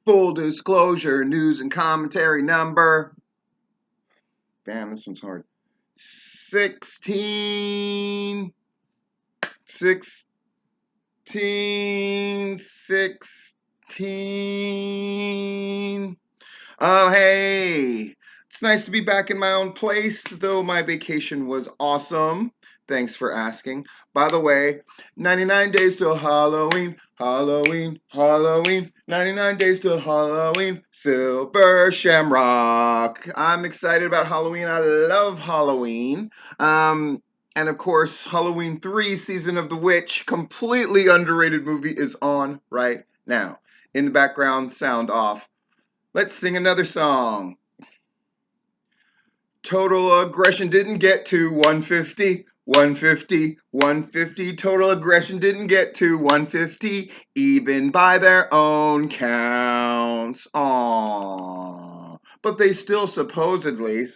Full disclosure, news and commentary number. Damn, this one's hard. 16. 16. 16. Oh, hey. It's nice to be back in my own place, though my vacation was awesome. Thanks for asking. By the way, 99 days till Halloween, Halloween, Halloween. 99 days till Halloween, Silver Shamrock. I'm excited about Halloween. I love Halloween. And of course, Halloween 3, Season of the Witch, completely underrated movie, is on right now. In the background, sound off. Let's sing another song. Total aggression didn't get to 150, 150, 150. Total aggression didn't get to 150, even by their own counts. Aww. But they still supposedly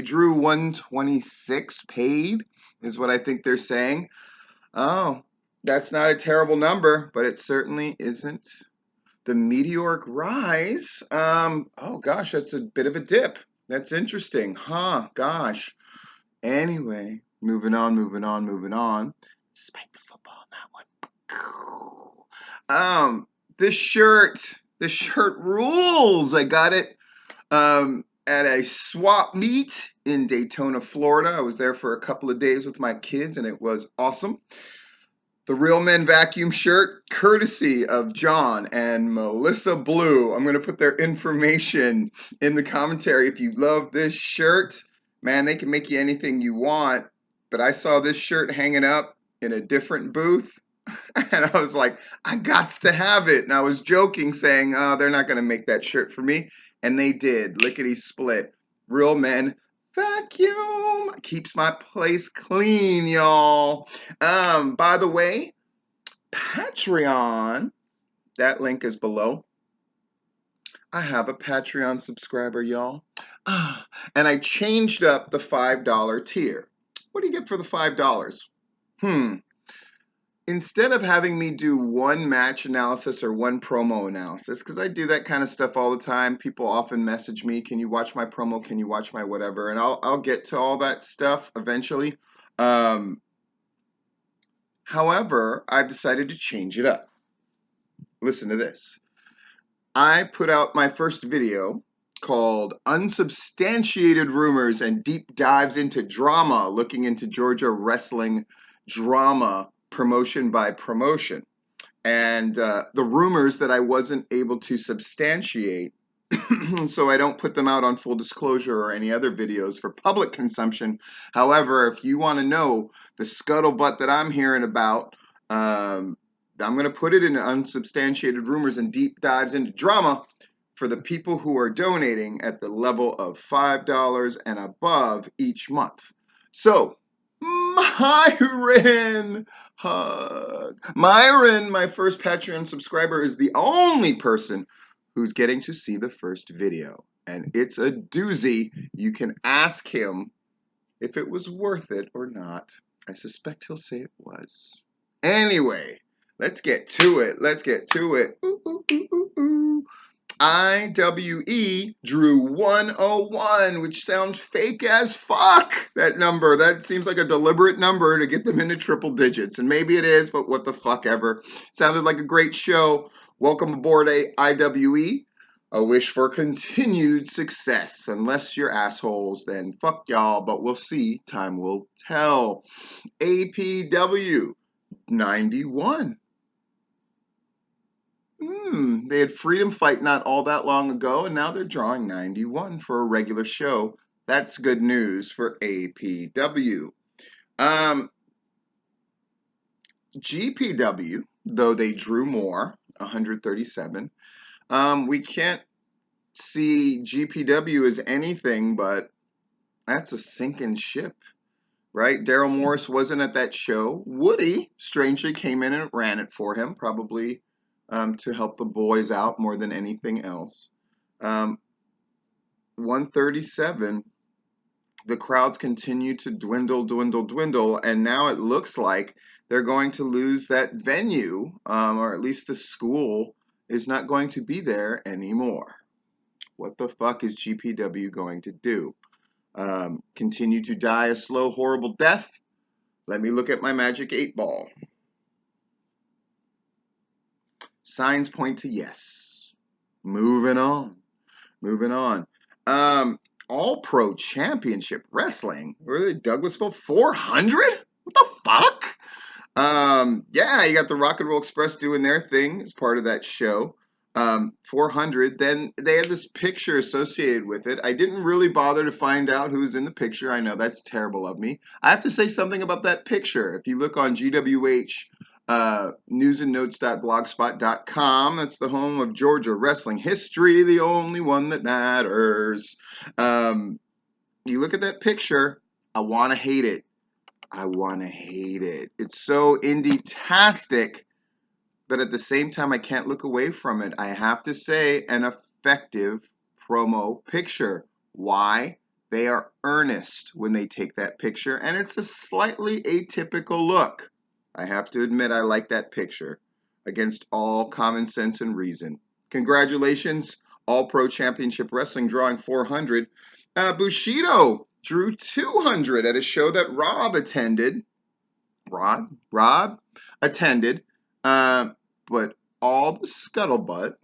drew 126 paid, is what I think they're saying. Oh, that's not a terrible number, but it certainly isn't the meteoric rise. Oh gosh, that's a bit of a dip. That's interesting, huh? Gosh. Anyway, moving on. Spike the football on that one. This shirt rules. I got it at a swap meet in Daytona, Florida. I was there for a couple of days with my kids, and it was awesome. The Real Men Vacuum shirt, courtesy of John and Melissa Blue. I'm going to put their information in the commentary. If you love this shirt, man, they can make you anything you want. But I saw this shirt hanging up in a different booth, and I was like, I gots to have it. And I was joking, saying, oh, they're not going to make that shirt for me. And they did. Lickety split. Real Men Vacuum keeps my place clean, y'all. By the way, Patreon, that link is below. I have a Patreon subscriber, y'all. And I changed up the $5 tier. What do you get for the $5? Instead of having me do one match analysis or one promo analysis, because I do that kind of stuff all the time, people often message me, can you watch my promo, can you watch my whatever, and I'll get to all that stuff eventually. However, I've decided to change it up. Listen to this. I put out my first video called Unsubstantiated Rumors and Deep Dives into Drama, looking into Georgia wrestling drama promotion by promotion. And the rumors that I wasn't able to substantiate, so I don't put them out on full disclosure or any other videos for public consumption. However, if you want to know the scuttlebutt that I'm hearing about, I'm going to put it in Unsubstantiated Rumors and Deep Dives into Drama for the people who are donating at the level of $5 and above each month. So, Myron, my first Patreon subscriber, is the only person who's getting to see the first video. And it's a doozy. You can ask him if it was worth it or not. I suspect he'll say it was. Anyway, let's get to it. IWE drew 101, which sounds fake as fuck, that number. That seems like a deliberate number to get them into triple digits. And maybe it is, but what the fuck ever. Sounded like a great show. Welcome aboard IWE. A wish for continued success. Unless you're assholes, then fuck y'all, but we'll see. Time will tell. APW 91. They had Freedom Fight not all that long ago, and now they're drawing 91 for a regular show. That's good news for APW. GPW, though they drew more, 137. We can't see GPW as anything, but that's a sinking ship, right? Daryl Morris wasn't at that show. Woody, strangely, came in and ran it for him, probably to help the boys out more than anything else. 137, the crowds continue to dwindle, and now it looks like they're going to lose that venue, or at least the school is not going to be there anymore. What the fuck is GPW going to do? Continue to die a slow, horrible death? Let me look at my magic 8-ball. Signs point to yes. Moving on. Moving on. All Pro Championship Wrestling. Were they Douglasville 400? What the fuck? Yeah, you got the Rock and Roll Express doing their thing as part of that show. 400. Then they had this picture associated with it. I didn't really bother to find out who was in the picture. I know that's terrible of me. I have to say something about that picture. If you look on GWH newsandnotes.blogspot.com, that's the home of Georgia wrestling history, the only one that matters. You look at that picture, I want to hate it. I want to hate it. It's so indie-tastic, but at the same time, I can't look away from it. I have to say, an effective promo picture. Why? They are earnest when they take that picture, and it's a slightly atypical look. I have to admit, I like that picture against all common sense and reason. Congratulations, All Pro Championship Wrestling drawing 400. Bushido drew 200 at a show that Rob attended. Rob attended. But all the scuttlebutt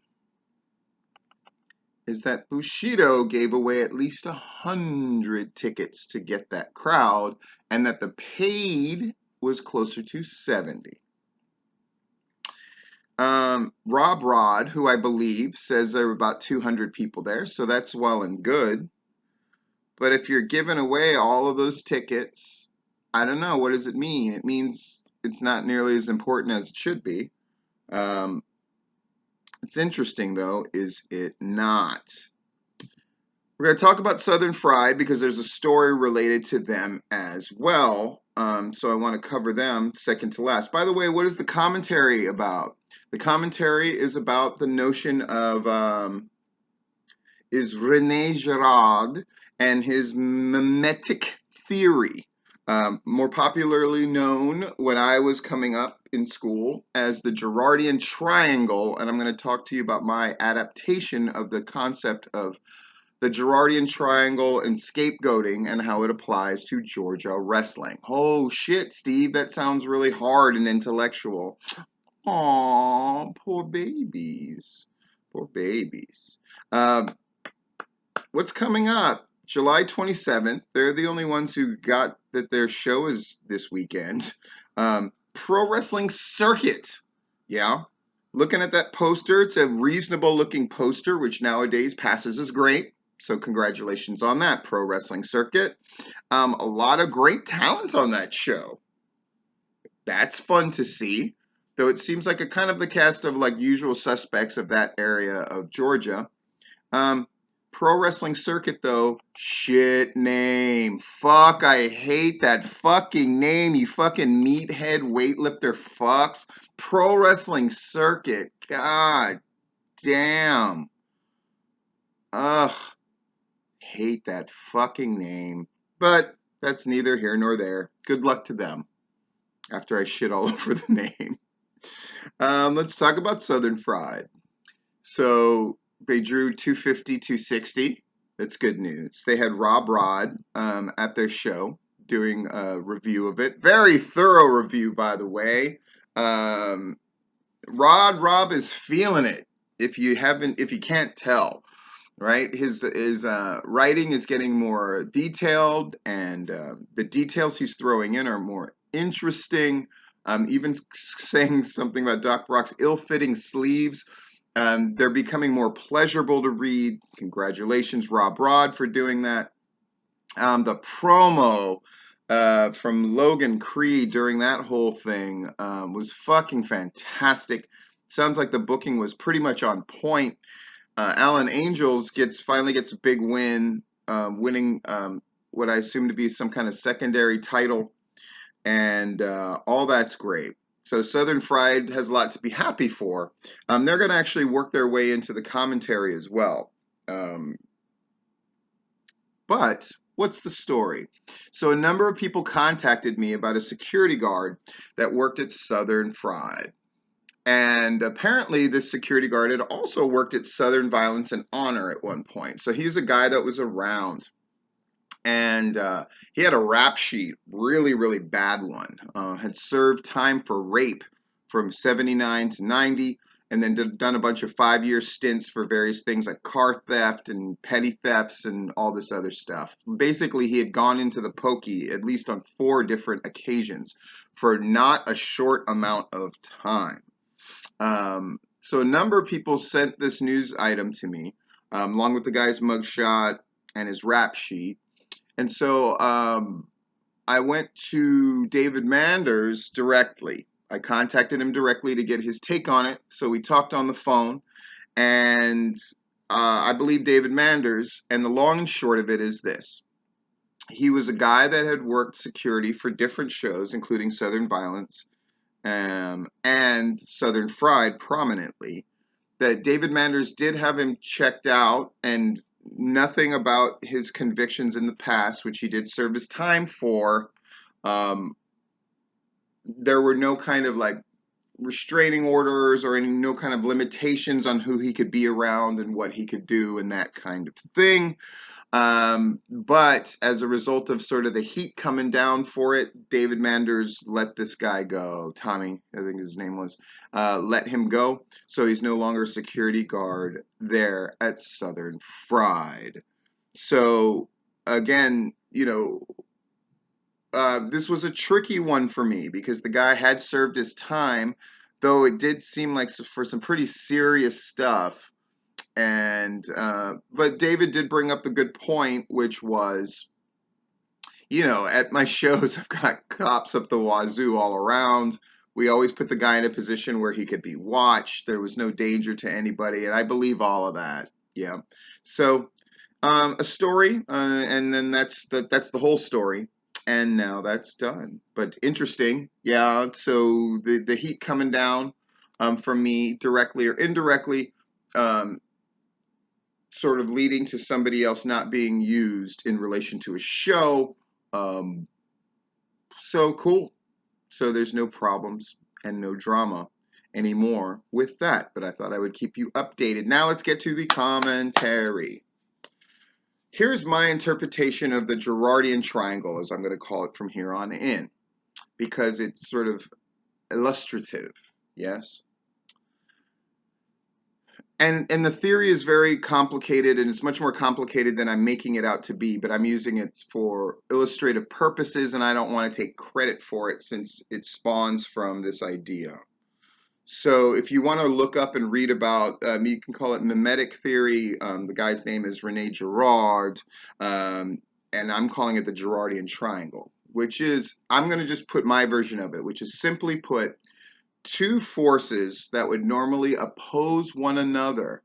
is that Bushido gave away at least 100 tickets to get that crowd, and that the paid was closer to 70. Rob Rod, who I believe says there were about 200 people there, so that's well and good. But if you're giving away all of those tickets, I don't know, what does it mean? It means it's not nearly as important as it should be. It's interesting, though, is it not? We're going to talk about Southern Fried because there's a story related to them as well. So I want to cover them second to last. By the way, what is the commentary about? The commentary is about the notion of is Rene Girard and his mimetic theory. More popularly known when I was coming up in school as the Girardian Triangle, and I'm going to talk to you about my adaptation of the concept of the Girardian Triangle and scapegoating and how it applies to Georgia wrestling. Oh shit, Steve, that sounds really hard and intellectual. Aw, poor babies. Poor babies. What's coming up? July 27th. They're the only ones who got that their show is this weekend. Pro Wrestling Circuit. Yeah. Looking at that poster, it's a reasonable looking poster, which nowadays passes as great. So congratulations on that, Pro Wrestling Circuit. A lot of great talent on that show. That's fun to see. Though it seems like a kind of the cast of like usual suspects of that area of Georgia. Pro Wrestling Circuit, though, shit name. Fuck, I hate that fucking name, you fucking meathead weightlifter fucks. Pro Wrestling Circuit. God damn. Ugh. Hate that fucking name. But that's neither here nor there. Good luck to them after I shit all over the name. Let's talk about Southern Fried. So they drew 250, 260. That's good news. They had Rob Rod at their show doing a review of it. Very thorough review, by the way. Rob is feeling it. If you can't tell, right? His writing is getting more detailed, and the details he's throwing in are more interesting. Even saying something about Doc Brock's ill-fitting sleeves. They're becoming more pleasurable to read. Congratulations, Rob Rod, for doing that. The promo from Logan Creed during that whole thing was fucking fantastic. Sounds like the booking was pretty much on point. Alan Angels finally gets a big win, winning what I assume to be some kind of secondary title, and all that's great. So Southern Fried has a lot to be happy for. They're going to actually work their way into the commentary as well. But what's the story? So a number of people contacted me about a security guard that worked at Southern Fried. And apparently, this security guard had also worked at Southern Violence and Honor at one point. So he's a guy that was around. And he had a rap sheet, really, really bad one. Had served time for rape from 79 to 90, and then done a bunch of 5-year stints for various things like car theft and petty thefts and all this other stuff. Basically, he had gone into the pokey at least on 4 different occasions for not a short amount of time. So a number of people sent this news item to me, along with the guy's mugshot and his rap sheet. And so I went to David Manders directly. I contacted him directly to get his take on it. So we talked on the phone, and I believe David Manders. And the long and short of it is this: he was a guy that had worked security for different shows, including Southern Violence and Southern Fried prominently. That David Manders did have him checked out, and nothing about his convictions in the past, which he did serve his time for. There were no kind of like restraining orders or no kind of limitations on who he could be around and what he could do and that kind of thing. But as a result of sort of the heat coming down for it, David Manders let this guy go. Tommy, I think his name was, let him go. So he's no longer a security guard there at Southern Fried. So again, this was a tricky one for me because the guy had served his time, though it did seem like for some pretty serious stuff. And but David did bring up the good point, which was, at my shows, I've got cops up the wazoo all around. We always put the guy in a position where he could be watched. There was no danger to anybody, and I believe all of that. Yeah. So a story, and then that's the whole story. And now that's done. But interesting, yeah. So the heat coming down from me directly or indirectly. Sort of leading to somebody else not being used in relation to a show. So cool. So there's no problems and no drama anymore with that. But I thought I would keep you updated. Now let's get to the commentary. Here's my interpretation of the Girardian Triangle, as I'm going to call it from here on in, because it's sort of illustrative. Yes? And the theory is very complicated, and it's much more complicated than I'm making it out to be, but I'm using it for illustrative purposes, and I don't want to take credit for it since it spawns from this idea. So if you want to look up and read about, you can call it mimetic theory. The guy's name is Rene Girard, and I'm calling it the Girardian Triangle, which is, I'm going to just put my version of it, which is simply put, 2 forces that would normally oppose one another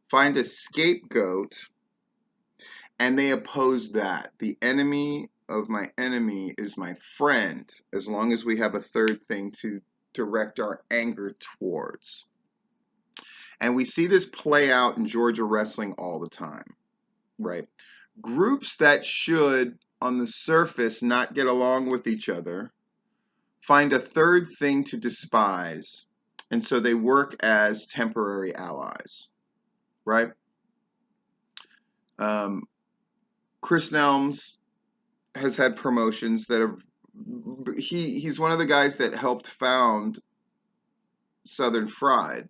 find a scapegoat, and they oppose that. The enemy of my enemy is my friend, as long as we have a third thing to direct our anger towards. And we see this play out in Georgia wrestling all the time, right? Groups that should, on the surface, not get along with each other find a third thing to despise, and so they work as temporary allies, right? Chris Nelms has had promotions that have, he's one of the guys that helped found Southern Fried,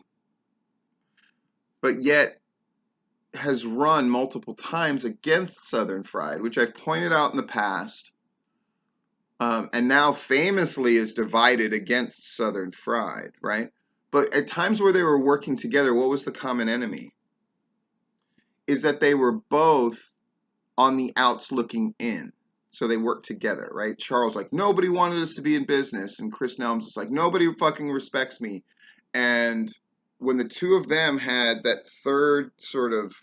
but yet has run multiple times against Southern Fried, which I've pointed out in the past, and now famously is divided against Southern Fried, right? But at times where they were working together, what was the common enemy? Is that they were both on the outs looking in. So they worked together, right? Charles like, nobody wanted us to be in business. And Chris Nelms is like, nobody fucking respects me. And when the two of them had that third sort of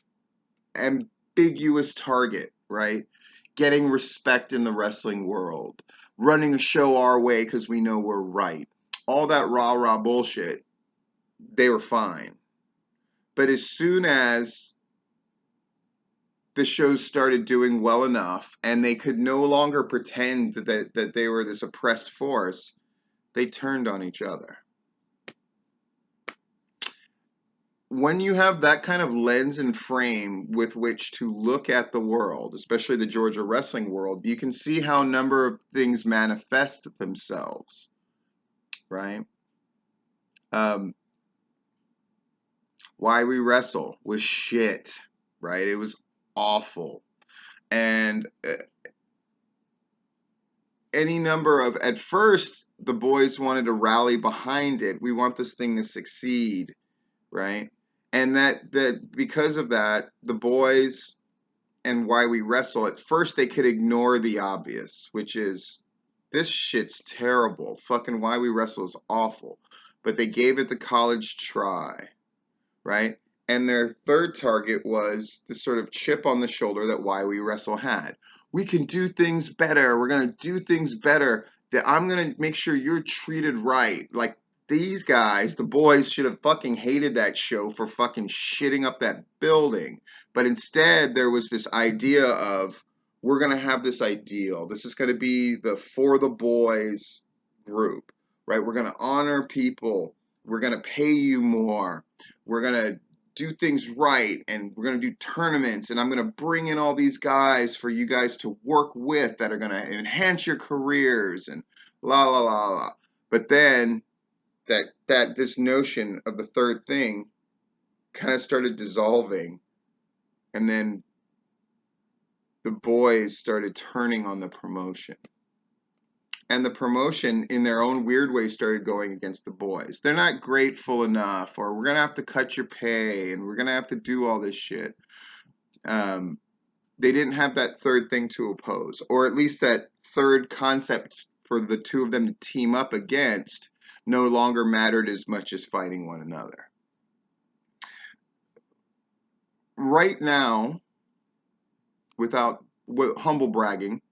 ambiguous target, right? Getting respect in the wrestling world, running a show our way because we know we're right. All that rah-rah bullshit, they were fine. But as soon as the shows started doing well enough and they could no longer pretend that they were this oppressed force, they turned on each other. when you have that kind of lens and frame with which to look at the world, especially the Georgia wrestling world, you can see how a number of things manifest themselves, right? Um, Why We Wrestle was shit, right? It was awful. And any number of, at first, the boys wanted to rally behind it. We want this thing to succeed, right? And that because of that, the boys and Why We Wrestle, at first they could ignore the obvious, which is this shit's terrible. Fucking Why We Wrestle is awful. But they gave it the college try, right? And their third target was the sort of chip on the shoulder that Why We Wrestle had. We can do things better. We're going to do things better. That I'm going to make sure you're treated right. Like these guys, the boys should have fucking hated that show for fucking shitting up that building. But instead, there was this idea of we're going to have this ideal. This is going to be the For the Boys group, right? We're going to honor people. We're going to pay you more. We're going to do things right, and we're going to do tournaments, and I'm going to bring in all these guys for you guys to work with that are going to enhance your careers and la la la la. But then that this notion of the third thing kind of started dissolving, and then the boys started turning on the promotion. And the promotion, in their own weird way, started going against the boys. They're not grateful enough, or we're going to have to cut your pay, and we're going to have to do all this shit. They didn't have that third thing to oppose, or at least that third concept for the two of them to team up against no longer mattered as much as fighting one another. Right now, with humble bragging,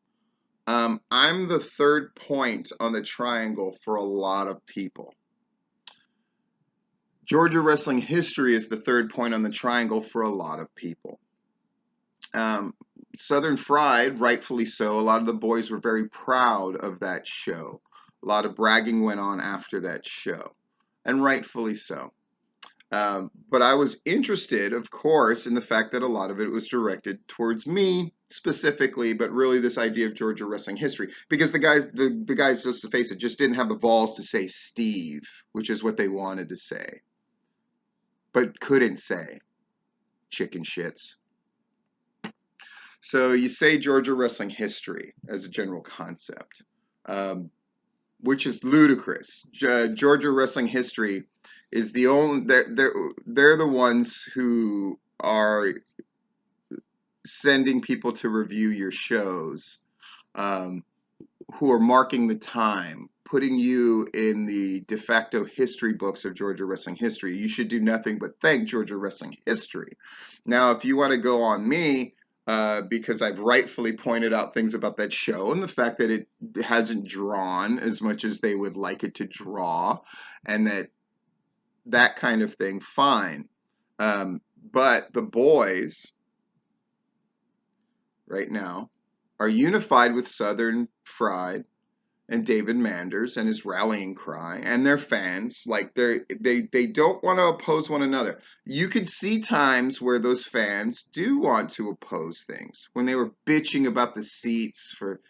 I'm the third point on the triangle for a lot of people. Georgia wrestling history is the third point on the triangle for a lot of people. Southern Fried, rightfully so. A lot of the boys were very proud of that show. A lot of bragging went on after that show, and rightfully so. But I was interested, of course, in the fact that a lot of it was directed towards me specifically, but really this idea of Georgia wrestling history, because the guys, just to face it, just didn't have the balls to say Steve, which is what they wanted to say, but couldn't say. Chicken shits. So you say Georgia wrestling history as a general concept, which is ludicrous. Georgia wrestling history is the only they're the ones who are sending people to review your shows, who are marking the time, putting you in the de facto history books of Georgia wrestling history. You should do nothing but thank Georgia wrestling history. Now, if you want to go on me, because I've rightfully pointed out things about that show and the fact that it hasn't drawn as much as they would like it to draw, and that kind of thing, fine. But the boys right now are unified with Southern Fried and David Manders and his rallying cry and their fans. Like they don't want to oppose one another. You could see times where those fans do want to oppose things, when they were bitching about the seats for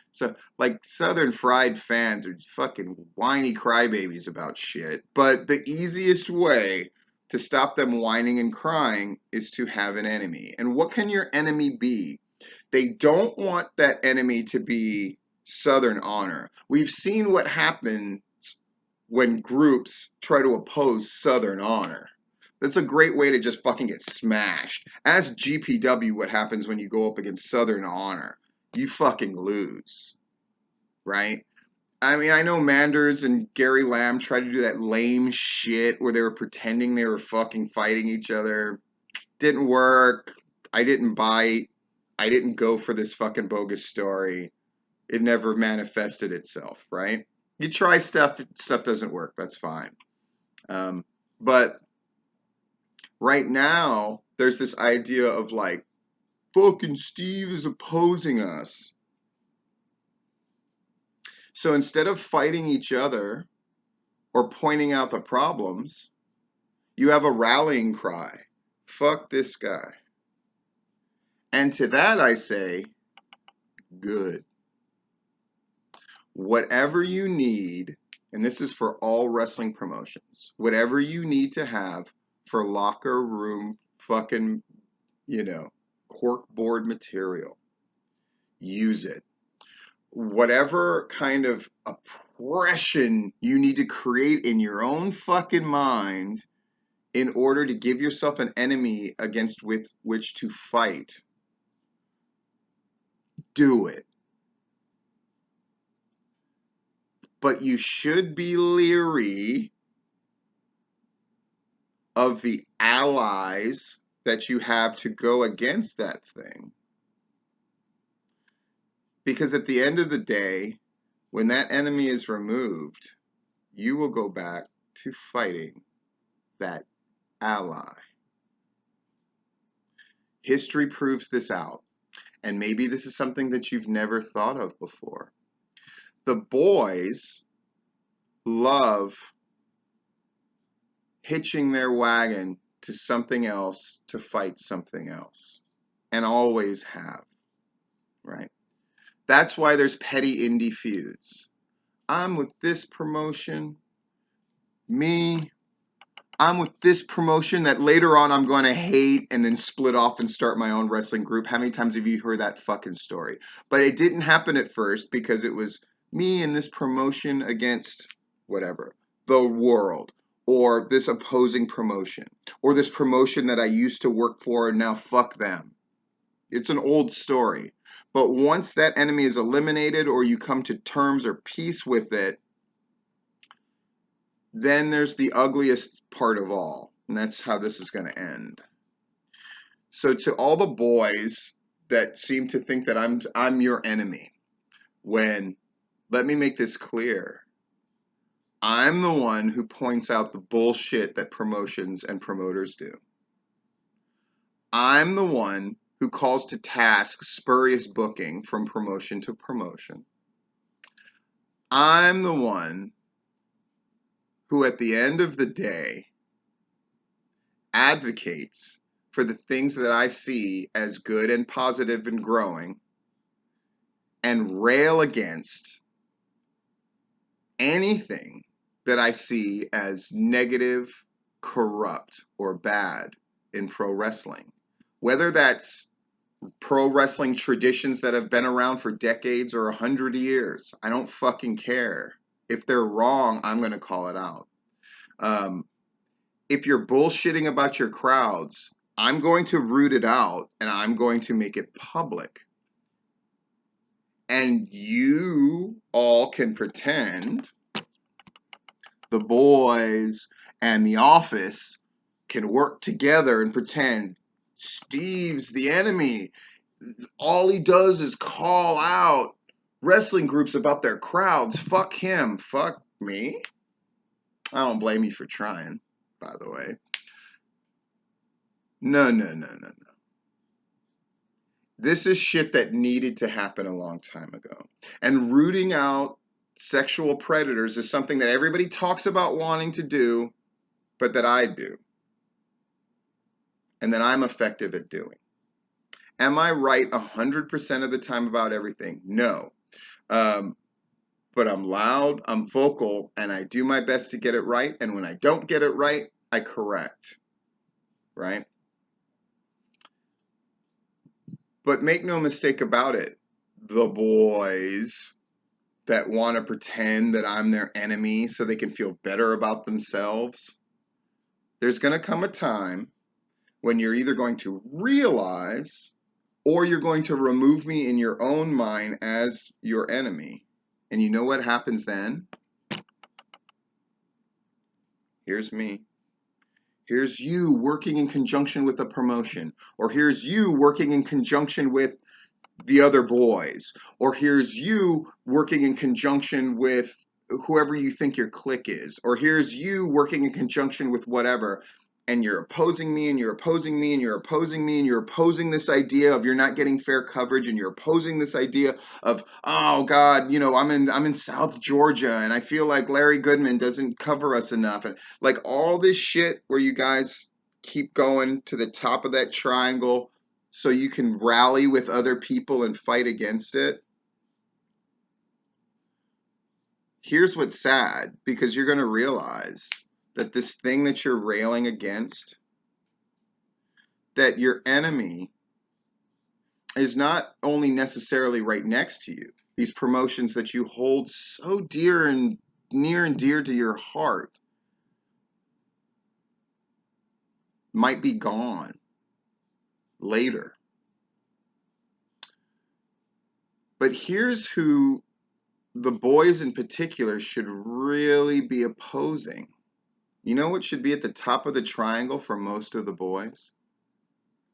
like Southern Fried fans are fucking whiny crybabies about shit. But the easiest way to stop them whining and crying is to have an enemy. And what can your enemy be? They don't want that enemy to be Southern honor. We've seen what happens when groups try to oppose Southern honor. That's a great way to just fucking get smashed. Ask GPW what happens when you go up against Southern honor. You fucking lose, right? I mean, I know Manders and Gary Lamb tried to do that lame shit where they were pretending they were fucking fighting each other. Didn't work. I didn't bite. I didn't go for this fucking bogus story. It never manifested itself, right? You try stuff doesn't work. That's fine. But right now, there's this idea of like, fucking Steve is opposing us. So instead of fighting each other or pointing out the problems, You have a rallying cry. Fuck this guy. And to that I say, good. Whatever you need, and this is for all wrestling promotions, whatever you need to have for locker room fucking, corkboard material, use it. Whatever kind of oppression you need to create in your own fucking mind in order to give yourself an enemy against with which to fight, do it. But you should be leery of the allies that you have to go against that thing. Because at the end of the day, when that enemy is removed, you will go back to fighting that ally. History proves this out. And maybe this is something that you've never thought of before. The boys love hitching their wagon to something else to fight something else. And always have. Right? That's why there's petty indie feuds. I'm with this promotion. I'm with this promotion that later on I'm going to hate and then split off and start my own wrestling group. How many times have you heard that fucking story? But it didn't happen at first because it was me and this promotion against whatever, the world, or this opposing promotion, or this promotion that I used to work for and now fuck them. It's an old story. But once that enemy is eliminated or you come to terms or peace with it, then there's the ugliest part of all. And that's how this is going to end. So to all the boys that seem to think that I'm your enemy, let me make this clear. I'm the one who points out the bullshit that promotions and promoters do. I'm the one who calls to task spurious booking from promotion to promotion. I'm the one who, at the end of the day, advocates for the things that I see as good and positive and growing, and rail against anything that I see as negative, corrupt, or bad in pro wrestling. Whether that's pro wrestling traditions that have been around for decades or 100 years, I don't fucking care. If they're wrong, I'm going to call it out. If you're bullshitting about your crowds, I'm going to root it out and I'm going to make it public. And you all can pretend the boys and the office can work together and pretend Steve's the enemy. All he does is call out wrestling groups about their crowds. Fuck him. Fuck me. I don't blame you for trying, by the way. No. This is shit that needed to happen a long time ago. And rooting out sexual predators is something that everybody talks about wanting to do, but that I do. And that I'm effective at doing. Am I right 100% of the time about everything? No. But I'm loud, I'm vocal, and I do my best to get it right. And when I don't get it right, I correct. Right? But make no mistake about it, the boys that want to pretend that I'm their enemy so they can feel better about themselves, there's going to come a time when you're either going to realize or you're going to remove me in your own mind as your enemy. And you know what happens then? Here's me. Here's you working in conjunction with a promotion. Or here's you working in conjunction with the other boys. Or here's you working in conjunction with whoever you think your clique is. Or here's you working in conjunction with whatever. and you're opposing me and you're opposing me and you're opposing me and you're opposing this idea of you're not getting fair coverage and you're opposing this idea of, oh God, you know, I'm in South Georgia and I feel like Larry Goodman doesn't cover us enough, and like all this shit where you guys keep going to the top of that triangle so you can rally with other people and fight against it. Here's what's sad, because you're going to realize that this thing that you're railing against, that your enemy is not only necessarily right next to you. These promotions that you hold so dear and near and dear to your heart might be gone later. But here's who the boys in particular should really be opposing. You know what should be at the top of the triangle for most of the boys?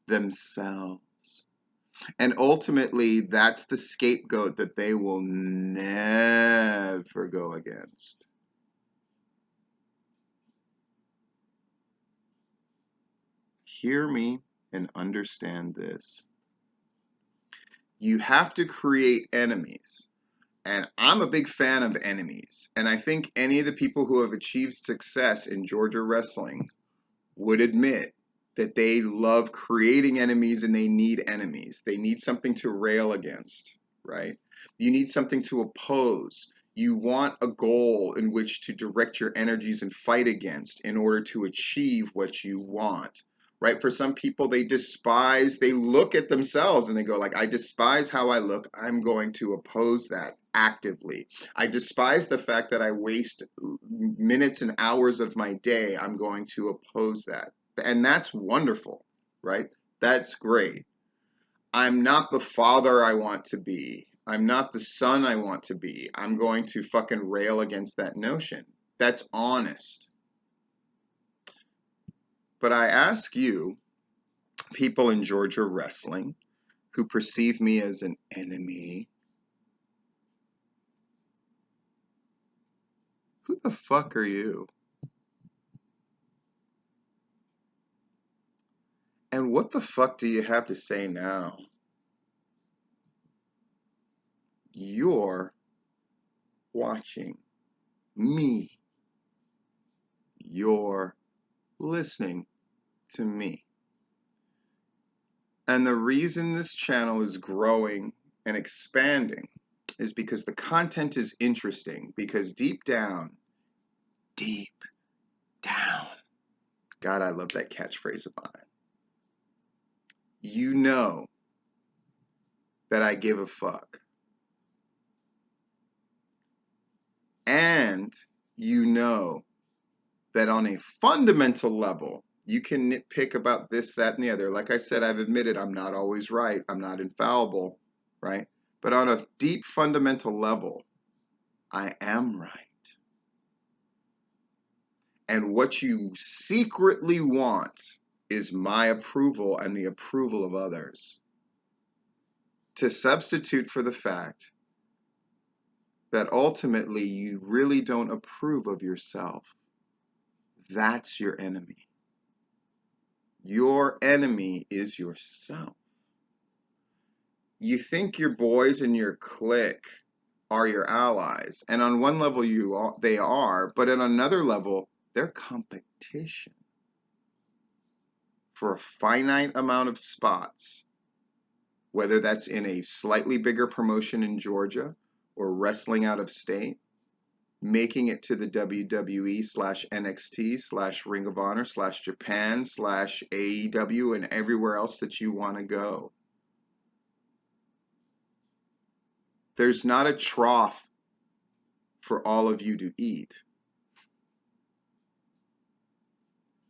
Themselves. And ultimately, that's the scapegoat that they will never go against. Hear me and understand this. You have to create enemies. And I'm a big fan of enemies. And I think any of the people who have achieved success in Georgia wrestling would admit that they love creating enemies and they need enemies. They need something to rail against, right? You need something to oppose. You want a goal in which to direct your energies and fight against in order to achieve what you want, right? For some people, they look at themselves and they go like, I despise how I look. I'm going to oppose that actively. I despise the fact that I waste minutes and hours of my day. I'm going to oppose that. And that's wonderful, right? That's great. I'm not the father I want to be. I'm not the son I want to be. I'm going to fucking rail against that notion. That's honest. But I ask you, people in Georgia wrestling who perceive me as an enemy, who the fuck are you? And what the fuck do you have to say now? You're watching me. You're listening to me. And the reason this channel is growing and expanding is because the content is interesting, because deep down, God, I love that catchphrase of mine. You know that I give a fuck. And you know that on a fundamental level, you can nitpick about this, that, and the other. Like I said, I've admitted I'm not always right. I'm not infallible, right? But on a deep fundamental level, I am right. And what you secretly want is my approval and the approval of others. To substitute for the fact that ultimately you really don't approve of yourself. That's your enemy. Your enemy is yourself. You think your boys and your clique are your allies, and on one level they are, but on another level, they're competition for a finite amount of spots, whether that's in a slightly bigger promotion in Georgia or wrestling out of state, making it to the WWE/NXT/Ring of Honor/Japan/AEW and everywhere else that you want to go. There's not a trough for all of you to eat.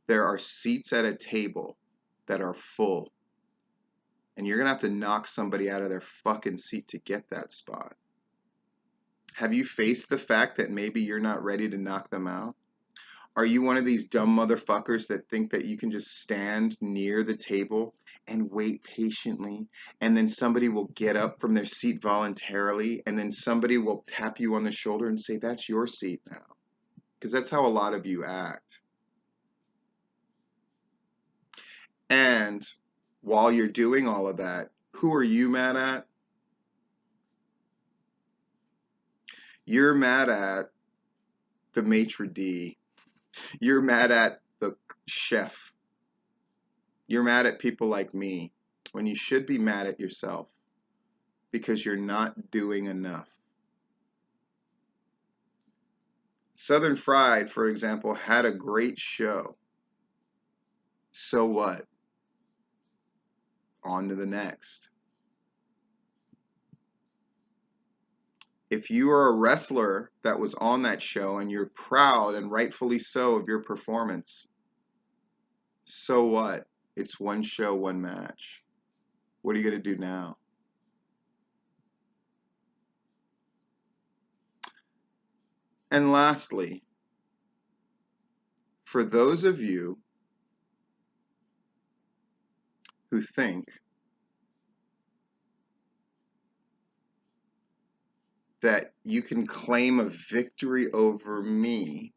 There are seats at a table that are full. And you're going to have to knock somebody out of their fucking seat to get that spot. Have you faced the fact that maybe you're not ready to knock them out? Are you one of these dumb motherfuckers that think that you can just stand near the table and wait patiently, and then somebody will get up from their seat voluntarily, and then somebody will tap you on the shoulder and say, that's your seat now? Because that's how a lot of you act. And while you're doing all of that, who are you mad at? You're mad at the maitre d'. You're mad at the chef. You're mad at people like me when you should be mad at yourself because you're not doing enough. Southern Fried, for example, had a great show. So what? On to the next. If you are a wrestler that was on that show and you're proud and rightfully so of your performance, so what? It's one show, one match. What are you going to do now? And lastly, for those of you who think that you can claim a victory over me,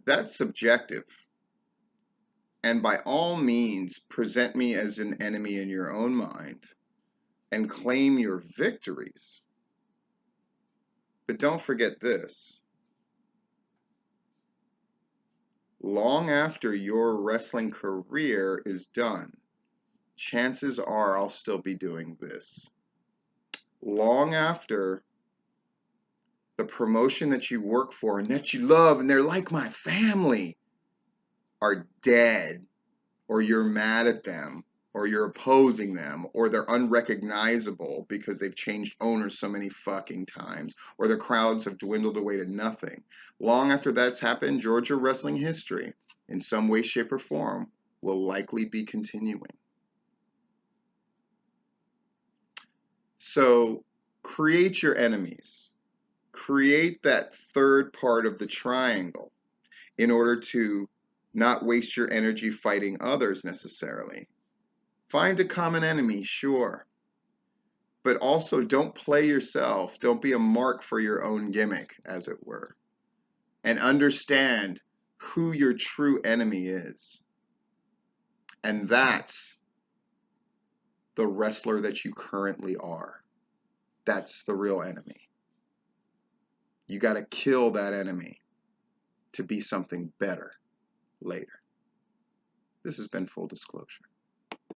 that's subjective. And by all means, present me as an enemy in your own mind and claim your victories. But don't forget this. Long after your wrestling career is done, chances are I'll still be doing this. Long after the promotion that you work for and that you love and they're like my family are dead, or you're mad at them, or you're opposing them, or they're unrecognizable because they've changed owners so many fucking times, or the crowds have dwindled away to nothing. Long after that's happened, Georgia wrestling history, in some way, shape, or form, will likely be continuing. So create your enemies. Create that third part of the triangle in order to not waste your energy fighting others necessarily. Find a common enemy, sure. But also don't play yourself. Don't be a mark for your own gimmick, as it were. And understand who your true enemy is. And that's the wrestler that you currently are. That's the real enemy. You got to kill that enemy to be something better later. This has been Full Disclosure.